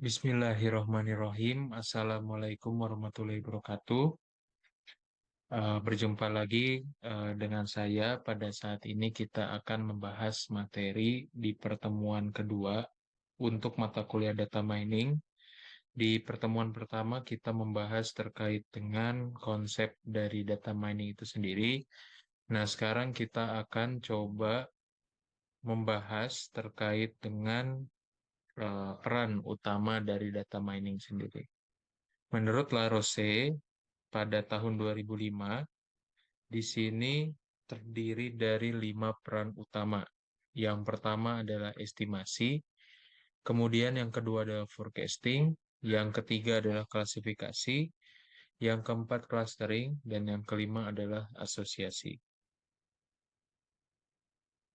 Bismillahirrahmanirrahim. Assalamualaikum warahmatullahi wabarakatuh. Berjumpa lagi dengan saya. Pada saat ini kita akan membahas materi di pertemuan kedua untuk mata kuliah data mining. Di pertemuan pertama kita membahas terkait dengan konsep dari data mining itu sendiri. Nah, sekarang kita akan coba membahas terkait dengan peran utama dari data mining sendiri. Menurut Larose, pada tahun 2005, di sini terdiri dari 5 peran utama. Yang pertama adalah estimasi, kemudian yang kedua adalah forecasting, yang ketiga adalah klasifikasi, yang keempat clustering, dan yang kelima adalah asosiasi.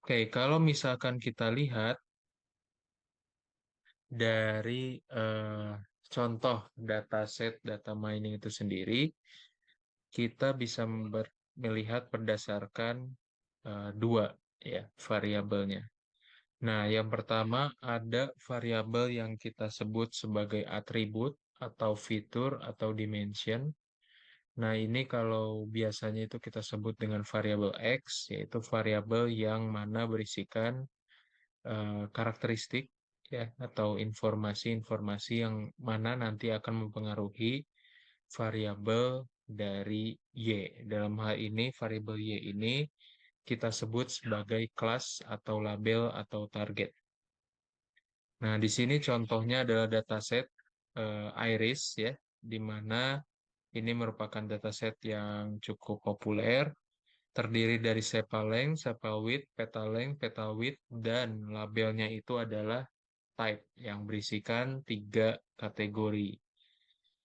Oke, kalau misalkan kita lihat dari contoh dataset data mining itu sendiri, kita bisa melihat berdasarkan dua ya variabelnya. Nah, yang pertama ada variabel yang kita sebut sebagai atribut atau fitur atau dimension. Nah, ini kalau biasanya itu kita sebut dengan variabel X, yaitu variabel yang mana berisikan karakteristik ya atau informasi-informasi yang mana nanti akan mempengaruhi variabel dari Y. Dalam hal ini, variabel Y ini kita sebut sebagai kelas atau label atau target. Nah, di sini contohnya adalah dataset Iris ya, di mana ini merupakan dataset yang cukup populer, terdiri dari sepal length, sepal width, petal length, petal width, dan labelnya itu adalah type yang berisikan 3 kategori,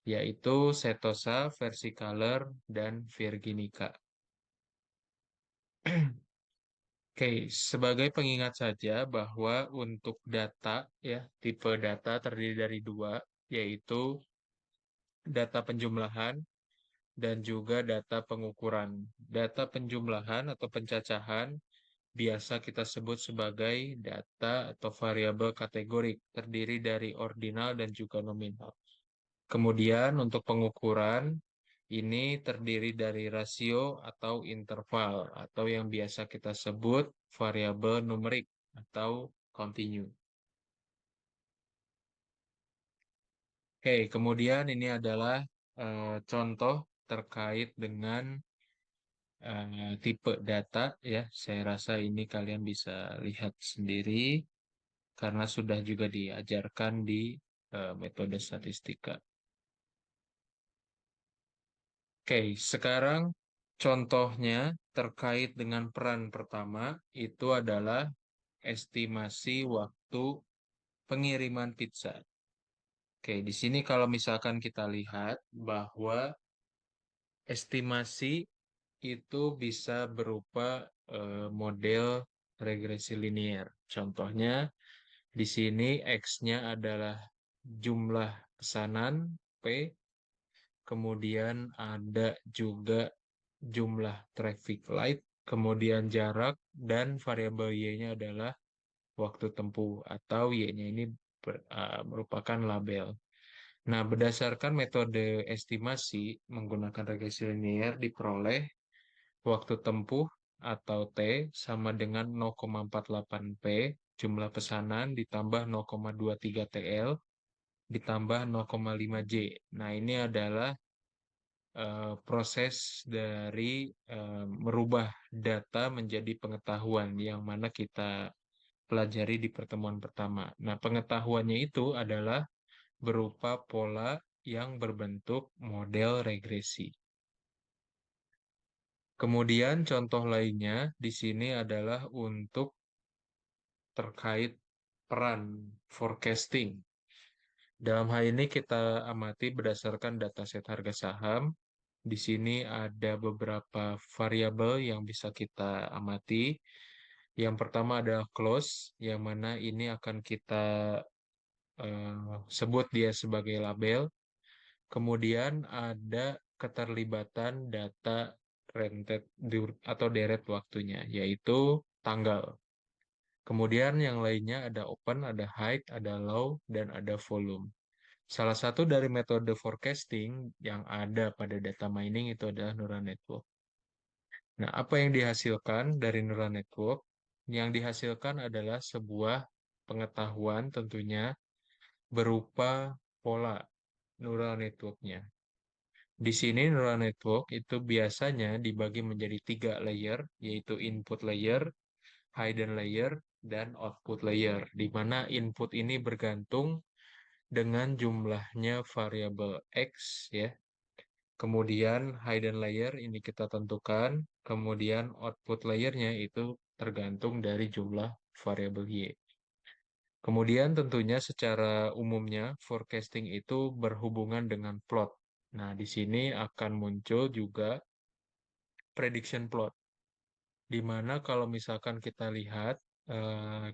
yaitu Setosa, Versicolor, dan Virginica. Oke, sebagai pengingat saja bahwa untuk data ya, tipe data terdiri dari dua, yaitu data penjumlahan dan juga data pengukuran. Data penjumlahan atau pencacahan biasa kita sebut sebagai data atau variabel kategorik, terdiri dari ordinal dan juga nominal. Kemudian untuk pengukuran, ini terdiri dari rasio atau interval, atau yang biasa kita sebut variabel numerik atau continue. Oke, kemudian ini adalah contoh terkait dengan tipe data ya. Saya rasa ini kalian bisa lihat sendiri karena sudah juga diajarkan di metode statistika. Oke, sekarang contohnya terkait dengan peran pertama itu adalah estimasi waktu pengiriman pizza. Oke, di sini kalau misalkan kita lihat bahwa estimasi itu bisa berupa model regresi linear. Contohnya di sini X-nya adalah jumlah pesanan P, kemudian ada juga jumlah traffic light, kemudian jarak, dan variabel Y-nya adalah waktu tempuh atau Y-nya ini merupakan label. Nah, berdasarkan metode estimasi menggunakan regresi linear diperoleh waktu tempuh atau T sama dengan 0,48 P jumlah pesanan ditambah 0,23 TL ditambah 0,5 J. Nah, ini adalah proses dari merubah data menjadi pengetahuan yang mana kita pelajari di pertemuan pertama. Nah, pengetahuannya itu adalah berupa pola yang berbentuk model regresi. Kemudian contoh lainnya di sini adalah untuk terkait peran forecasting. Dalam hal ini kita amati berdasarkan dataset harga saham. Di sini ada beberapa variabel yang bisa kita amati. Yang pertama adalah close, yang mana ini akan kita sebut dia sebagai label. Kemudian ada keterlibatan data rented atau deret waktunya, yaitu tanggal. Kemudian yang lainnya ada open, ada high, ada low, dan ada volume. Salah satu dari metode forecasting yang ada pada data mining itu adalah neural network. Nah, apa yang dihasilkan dari neural network? Yang dihasilkan adalah sebuah pengetahuan tentunya berupa pola neural networknya. Di sini neural network itu biasanya dibagi menjadi 3 layer, yaitu input layer, hidden layer, dan output layer, di mana input ini bergantung dengan jumlahnya variabel X, ya. Kemudian hidden layer ini kita tentukan, kemudian output layernya itu tergantung dari jumlah variabel Y. Kemudian tentunya secara umumnya forecasting itu berhubungan dengan plot. Nah, di sini akan muncul juga prediction plot, di mana kalau misalkan kita lihat,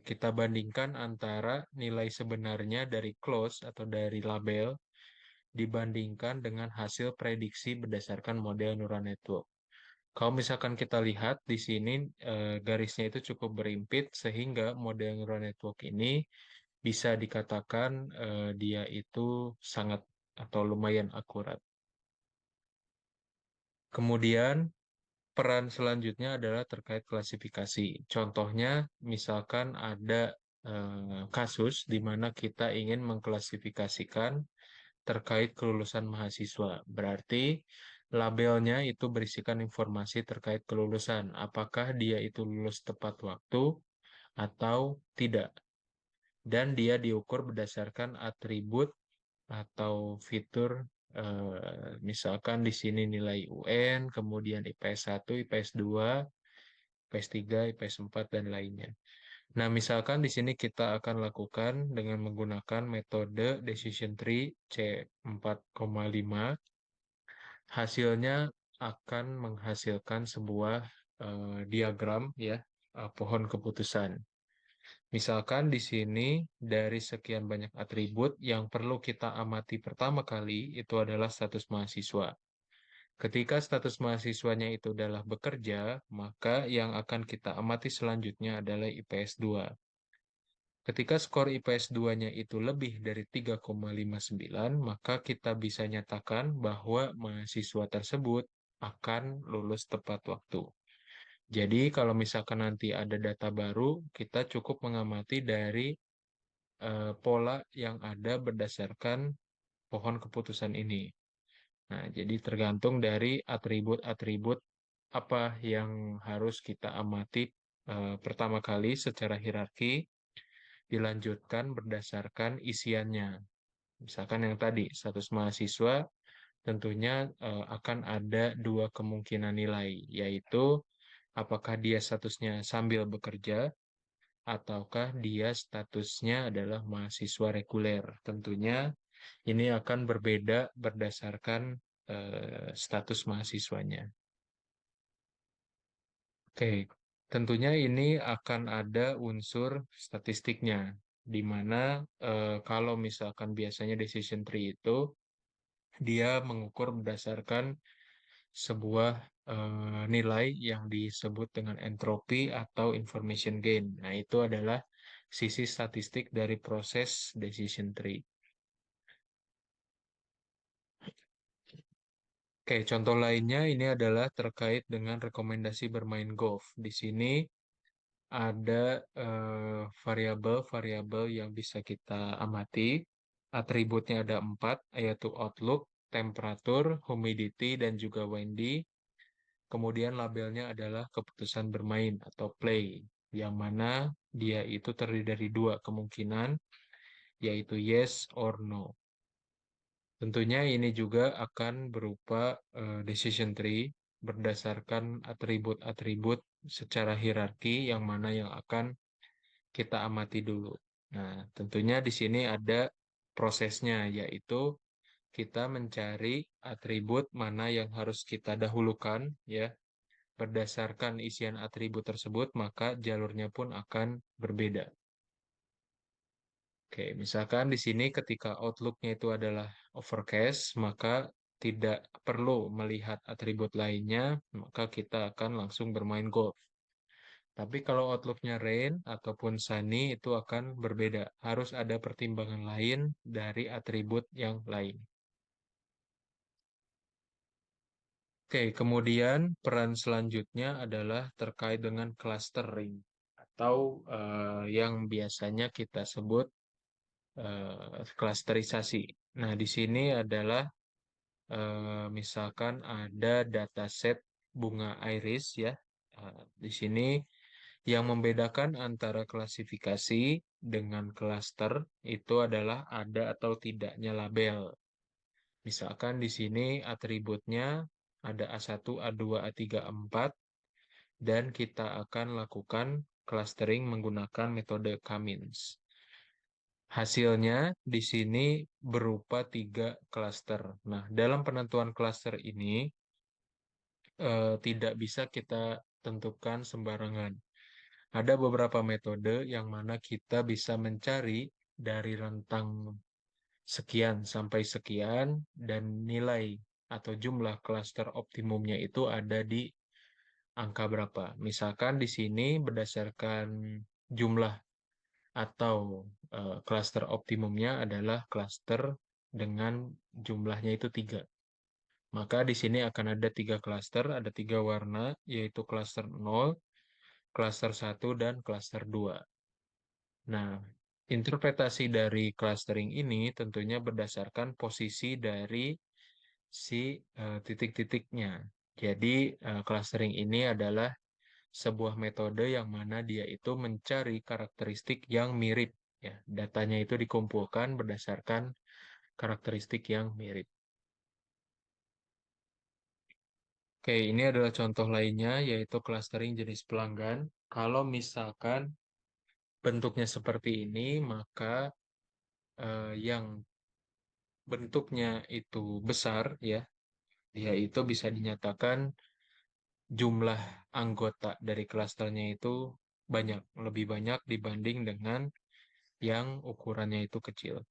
kita bandingkan antara nilai sebenarnya dari close atau dari label dibandingkan dengan hasil prediksi berdasarkan model neural network. Kalau misalkan kita lihat di sini, garisnya itu cukup berimpit sehingga model neural network ini bisa dikatakan dia itu sangat atau lumayan akurat. Kemudian peran selanjutnya adalah terkait klasifikasi. Contohnya, misalkan ada kasus di mana kita ingin mengklasifikasikan terkait kelulusan mahasiswa. Berarti labelnya itu berisikan informasi terkait kelulusan. Apakah dia itu lulus tepat waktu atau tidak. Dan dia diukur berdasarkan atribut atau fitur, misalkan di sini nilai UN, kemudian IPS 1, IPS 2, IPS 3, IPS 4, dan lainnya. Nah, misalkan di sini kita akan lakukan dengan menggunakan metode decision tree C4,5, hasilnya akan menghasilkan sebuah diagram, ya, pohon keputusan. Misalkan di sini dari sekian banyak atribut yang perlu kita amati pertama kali itu adalah status mahasiswa. Ketika status mahasiswanya itu adalah bekerja, maka yang akan kita amati selanjutnya adalah IPS 2. Ketika skor IPS 2-nya itu lebih dari 3,59, maka kita bisa nyatakan bahwa mahasiswa tersebut akan lulus tepat waktu. Jadi kalau misalkan nanti ada data baru, kita cukup mengamati dari pola yang ada berdasarkan pohon keputusan ini. Nah, jadi tergantung dari atribut-atribut apa yang harus kita amati pertama kali secara hierarki, dilanjutkan berdasarkan isiannya. Misalkan yang tadi, status mahasiswa tentunya akan ada dua kemungkinan nilai, yaitu apakah dia statusnya sambil bekerja ataukah dia statusnya adalah mahasiswa reguler. Tentunya ini akan berbeda berdasarkan status mahasiswanya. Oke, tentunya ini akan ada unsur statistiknya, di mana kalau misalkan biasanya decision tree itu dia mengukur berdasarkan sebuah nilai yang disebut dengan entropi atau information gain. Nah, itu adalah sisi statistik dari proses decision tree. Oke, contoh lainnya ini adalah terkait dengan rekomendasi bermain golf. Di sini ada variabel-variabel yang bisa kita amati. Atributnya ada 4, yaitu outlook, temperatur, humidity, dan juga windy. Kemudian labelnya adalah keputusan bermain atau play, yang mana dia itu terdiri dari dua kemungkinan, yaitu yes or no. Tentunya ini juga akan berupa decision tree berdasarkan atribut-atribut secara hierarki yang mana yang akan kita amati dulu. Nah, tentunya di sini ada prosesnya, yaitu kita mencari atribut mana yang harus kita dahulukan, ya. Berdasarkan isian atribut tersebut, maka jalurnya pun akan berbeda. Oke, misalkan di sini ketika outlook-nya itu adalah overcast, maka tidak perlu melihat atribut lainnya, maka kita akan langsung bermain golf. Tapi kalau outlooknya rain ataupun sunny itu akan berbeda. Harus ada pertimbangan lain dari atribut yang lain. Oke, kemudian peran selanjutnya adalah terkait dengan clustering atau yang biasanya kita sebut klasterisasi. Nah, di sini adalah misalkan ada dataset bunga iris ya. Di sini yang membedakan antara klasifikasi dengan klaster itu adalah ada atau tidaknya label. Misalkan di sini atributnya ada A1, A2, A3, A4 dan kita akan lakukan clustering menggunakan metode Cummins. Hasilnya di sini berupa 3 klaster. Nah, dalam penentuan klaster ini tidak bisa kita tentukan sembarangan. Ada beberapa metode yang mana kita bisa mencari dari rentang sekian sampai sekian dan nilai atau jumlah klaster optimumnya itu ada di angka berapa. Misalkan di sini berdasarkan jumlah atau klaster optimumnya adalah klaster dengan jumlahnya itu 3. Maka di sini akan ada 3 klaster, ada 3 warna, yaitu klaster 0, klaster 1, dan klaster 2. Nah, interpretasi dari clustering ini tentunya berdasarkan posisi dari si titik-titiknya. Jadi, clustering ini adalah sebuah metode yang mana dia itu mencari karakteristik yang mirip. Ya, datanya itu dikumpulkan berdasarkan karakteristik yang mirip. Oke, ini adalah contoh lainnya, yaitu clustering jenis pelanggan. Kalau misalkan bentuknya seperti ini, maka yang bentuknya itu besar, ya, dia itu bisa dinyatakan jumlah anggota dari klasternya itu banyak, lebih banyak dibanding dengan yang ukurannya itu kecil.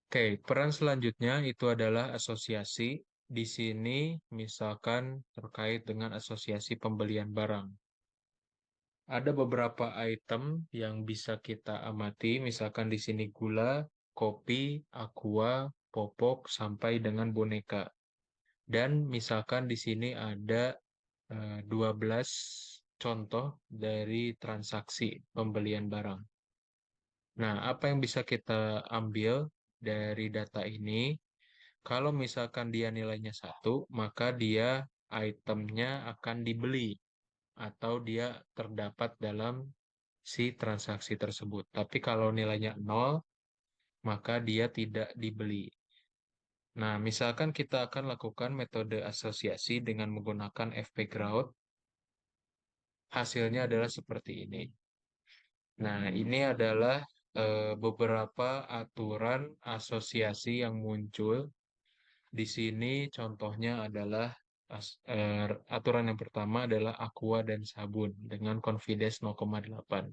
Oke, peran selanjutnya itu adalah asosiasi. Di sini misalkan terkait dengan asosiasi pembelian barang. Ada beberapa item yang bisa kita amati, misalkan di sini gula, kopi, aqua, popok, sampai dengan boneka. Dan misalkan di sini ada 12 contoh dari transaksi pembelian barang. Nah, apa yang bisa kita ambil dari data ini? Kalau misalkan dia nilainya 1, maka dia itemnya akan dibeli atau dia terdapat dalam si transaksi tersebut. Tapi kalau nilainya 0, maka dia tidak dibeli. Nah, misalkan kita akan lakukan metode asosiasi dengan menggunakan FP Crowd, hasilnya adalah seperti ini. Nah, ini adalah beberapa aturan asosiasi yang muncul. Di sini contohnya adalah aturan yang pertama adalah aqua dan sabun dengan confidence 0,8.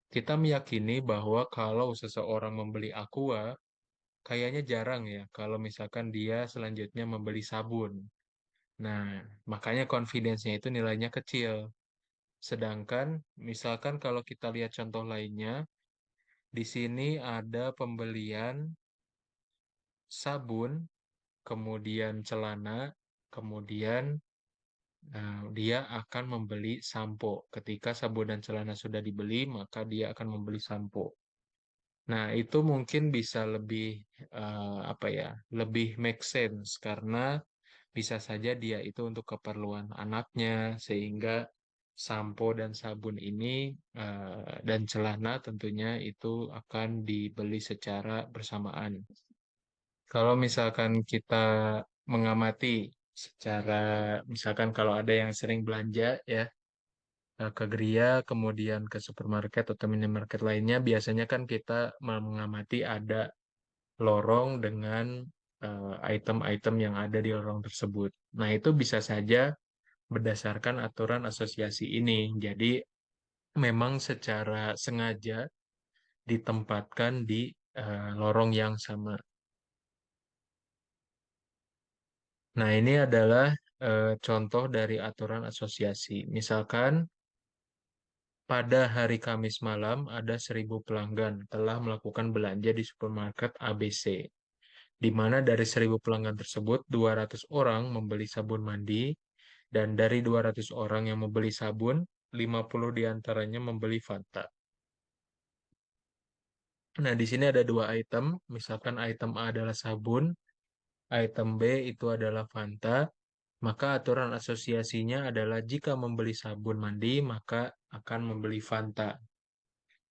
Kita meyakini bahwa kalau seseorang membeli aqua, kayaknya jarang ya kalau misalkan dia selanjutnya membeli sabun. Nah, makanya confidence-nya itu nilainya kecil. Sedangkan misalkan kalau kita lihat contoh lainnya, di sini ada pembelian sabun, kemudian celana, kemudian dia akan membeli sampo. Ketika sabun dan celana sudah dibeli, maka dia akan membeli sampo. Nah, itu mungkin bisa lebih apa ya, lebih make sense karena bisa saja dia itu untuk keperluan anaknya sehingga sampo dan sabun ini dan celana tentunya itu akan dibeli secara bersamaan. Kalau misalkan kita mengamati secara, misalkan kalau ada yang sering belanja ya ke geria, kemudian ke supermarket atau minimarket lainnya, biasanya kan kita mengamati ada lorong dengan item-item yang ada di lorong tersebut. Nah, itu bisa saja berdasarkan aturan asosiasi ini. Jadi, memang secara sengaja ditempatkan di lorong yang sama. Nah, ini adalah contoh dari aturan asosiasi. Misalkan pada hari Kamis malam ada 1.000 pelanggan telah melakukan belanja di supermarket ABC, di mana dari 1.000 pelanggan tersebut 200 orang membeli sabun mandi, dan dari 200 orang yang membeli sabun, 50 diantaranya membeli Fanta. Nah, di sini ada dua item, misalkan item A adalah sabun, item B itu adalah Fanta, maka aturan asosiasinya adalah jika membeli sabun mandi, maka akan membeli Fanta.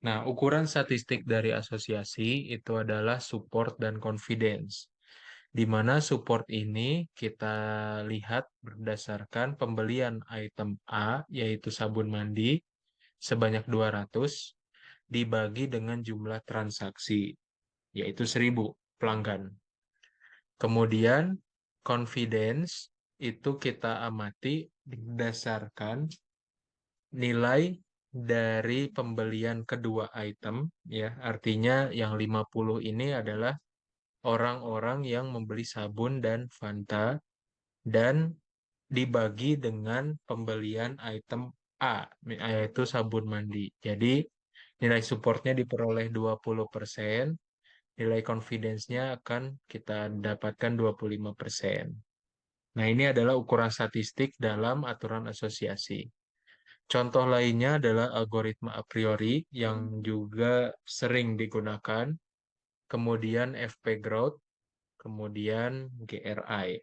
Nah, ukuran statistik dari asosiasi itu adalah support dan confidence, di mana support ini kita lihat berdasarkan pembelian item A, yaitu sabun mandi, sebanyak 200, dibagi dengan jumlah transaksi, yaitu 1.000 pelanggan. Kemudian, confidence itu kita amati berdasarkan nilai dari pembelian kedua item, ya. Artinya yang 50 ini adalah orang-orang yang membeli sabun dan Fanta, dan dibagi dengan pembelian item A, yaitu sabun mandi. Jadi nilai supportnya diperoleh 20%, nilai confidence-nya akan kita dapatkan 25%. Nah, ini adalah ukuran statistik dalam aturan asosiasi. Contoh lainnya adalah algoritma a priori yang juga sering digunakan, kemudian FP growth, kemudian GRI.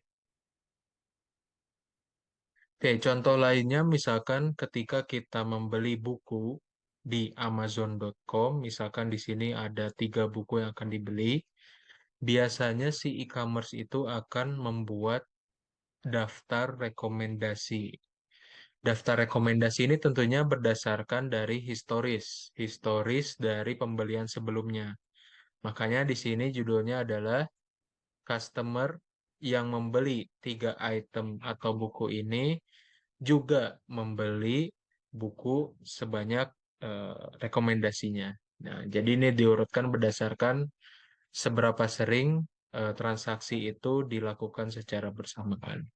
Oke, contoh lainnya misalkan ketika kita membeli buku di Amazon.com, misalkan di sini ada 3 buku yang akan dibeli, biasanya si e-commerce itu akan membuat daftar rekomendasi. Daftar rekomendasi ini tentunya berdasarkan dari historis dari pembelian sebelumnya. Makanya di sini judulnya adalah customer yang membeli 3 item atau buku ini juga membeli buku sebanyak rekomendasinya. Nah, jadi ini diurutkan berdasarkan seberapa sering transaksi itu dilakukan secara bersamaan.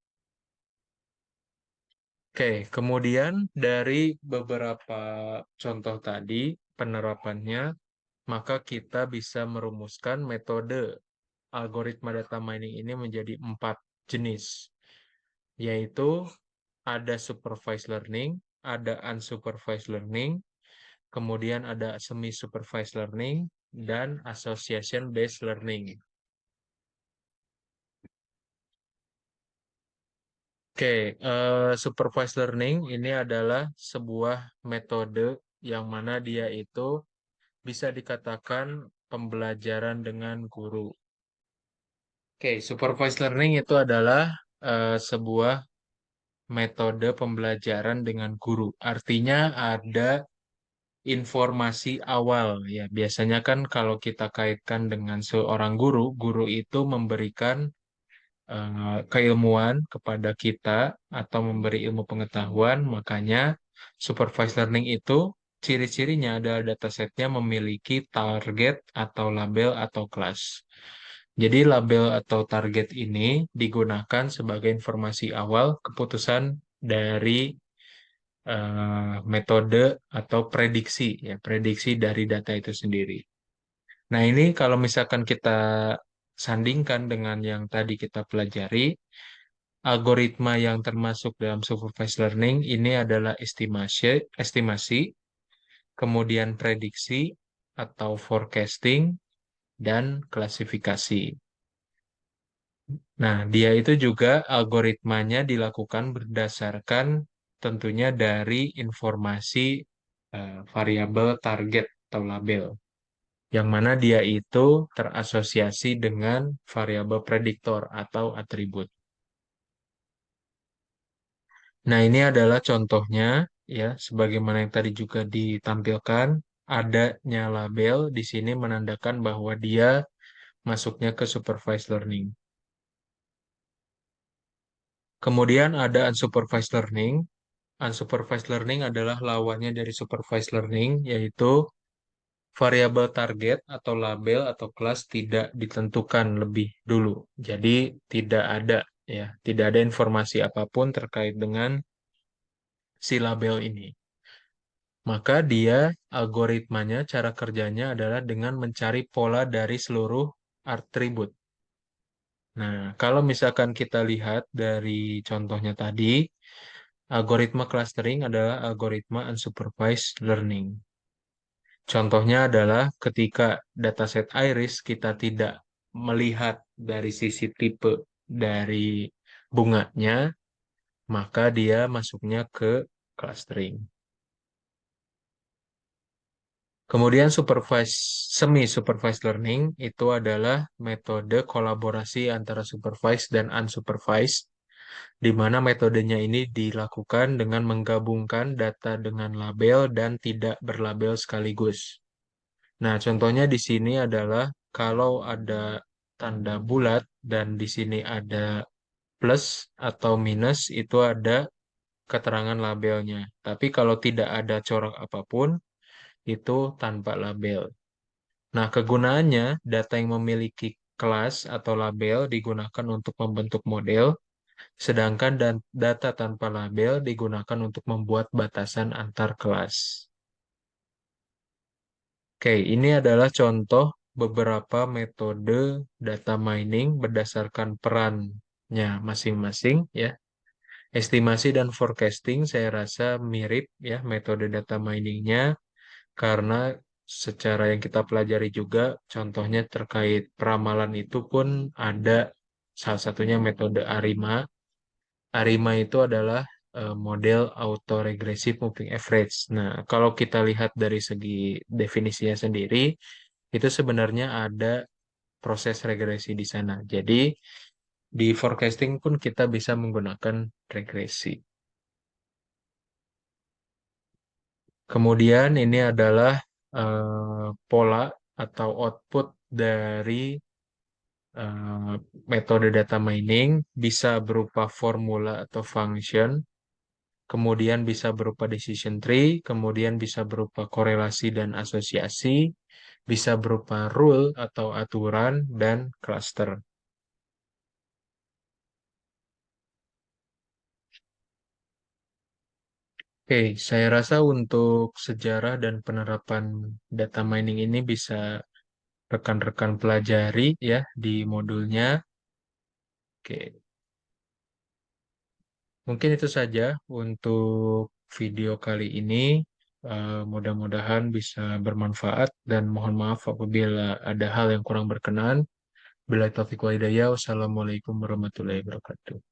Oke, kemudian dari beberapa contoh tadi penerapannya, maka kita bisa merumuskan metode algoritma data mining ini menjadi 4 jenis, yaitu ada supervised learning, ada unsupervised learning, kemudian ada semi-supervised learning, dan association-based learning. Oke, supervised learning ini adalah sebuah metode yang mana dia itu bisa dikatakan pembelajaran dengan guru. Oke, supervised learning itu adalah sebuah metode pembelajaran dengan guru. Artinya ada informasi awal, ya. Biasanya kan kalau kita kaitkan dengan seorang guru, guru itu memberikan keilmuan kepada kita atau memberi ilmu pengetahuan. Makanya supervised learning itu ciri-cirinya adalah datasetnya memiliki target atau label atau kelas. Jadi label atau target ini digunakan sebagai informasi awal keputusan dari metode atau prediksi, ya, prediksi dari data itu sendiri. Nah, ini kalau misalkan kita sandingkan dengan yang tadi kita pelajari, algoritma yang termasuk dalam supervised learning ini adalah estimasi, kemudian prediksi atau forecasting, dan klasifikasi. Nah, dia itu juga algoritmanya dilakukan berdasarkan tentunya dari informasi variabel target atau label, yang mana dia itu terasosiasi dengan variabel prediktor atau atribut. Nah, ini adalah contohnya, ya, sebagaimana yang tadi juga ditampilkan, adanya label di sini menandakan bahwa dia masuknya ke supervised learning. Kemudian ada unsupervised learning. Unsupervised learning adalah lawannya dari supervised learning, yaitu variabel target atau label atau kelas tidak ditentukan lebih dulu. Jadi tidak ada ya, tidak ada informasi apapun terkait dengan si label ini. Maka dia algoritmanya, cara kerjanya adalah dengan mencari pola dari seluruh atribut. Nah, kalau misalkan kita lihat dari contohnya tadi, algoritma clustering adalah algoritma unsupervised learning. Contohnya adalah ketika dataset iris kita tidak melihat dari sisi tipe dari bunganya, maka dia masuknya ke clustering. Kemudian semi supervised learning itu adalah metode kolaborasi antara supervised dan unsupervised, di mana metodenya ini dilakukan dengan menggabungkan data dengan label dan tidak berlabel sekaligus. Nah, contohnya di sini adalah kalau ada tanda bulat dan di sini ada plus atau minus, itu ada keterangan labelnya. Tapi kalau tidak ada corak apapun, itu tanpa label. Nah, kegunaannya, data yang memiliki kelas atau label digunakan untuk membentuk model, sedangkan data tanpa label digunakan untuk membuat batasan antar kelas. Oke, ini adalah contoh beberapa metode data mining berdasarkan perannya masing-masing ya. Estimasi dan forecasting saya rasa mirip ya metode data miningnya karena secara yang kita pelajari juga contohnya terkait peramalan itu pun ada salah satunya metode ARIMA. ARIMA itu adalah model autoregressive moving average. Nah, kalau kita lihat dari segi definisinya sendiri, itu sebenarnya ada proses regresi di sana. Jadi, di forecasting pun kita bisa menggunakan regresi. Kemudian ini adalah pola atau output dari metode data mining, bisa berupa formula atau function, kemudian bisa berupa decision tree, kemudian bisa berupa korelasi dan asosiasi, bisa berupa rule atau aturan, dan cluster. Oke, saya rasa untuk sejarah dan penerapan data mining ini bisa rekan-rekan pelajari ya di modulnya. Oke, mungkin itu saja untuk video kali ini. Mudah-mudahan bisa bermanfaat dan mohon maaf apabila ada hal yang kurang berkenan. Bila taufiq wa hidayah, wassalamualaikum warahmatullahi wabarakatuh.